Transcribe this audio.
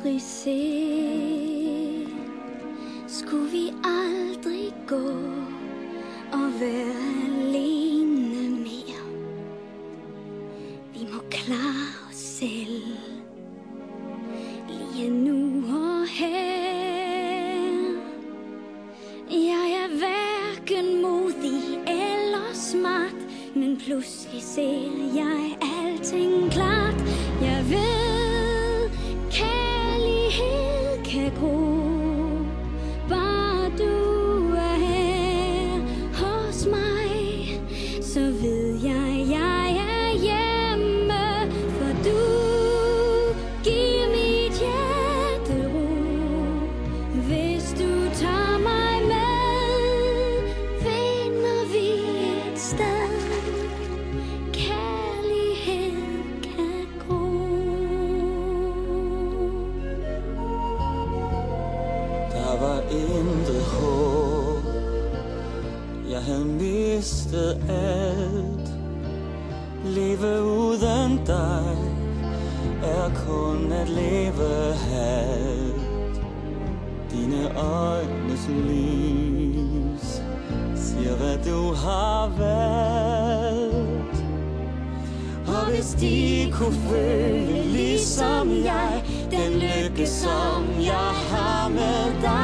aldrig se, skulle vi aldrig gå og være alene mere. Vi må klare os selv, lige nu og her. Jeg er hverken modig eller smart, men pludselig ser jeg alting klart. Jeg ved, kærlighed kan gro, bare du er her hos mig, så ved jeg er hjemme, for du giver mit hjerte ro. Hvis du tager mig med, finder vi et sted, kærlighed kan gro. Der var intet håb, jeg havde mistet alt. Leve uden dig er kun at leve halvt. Dine øjnes lys siger, hvad du har valgt. Og hvis de kunne føle ligesom jeg, den lykke som jeg har med dig.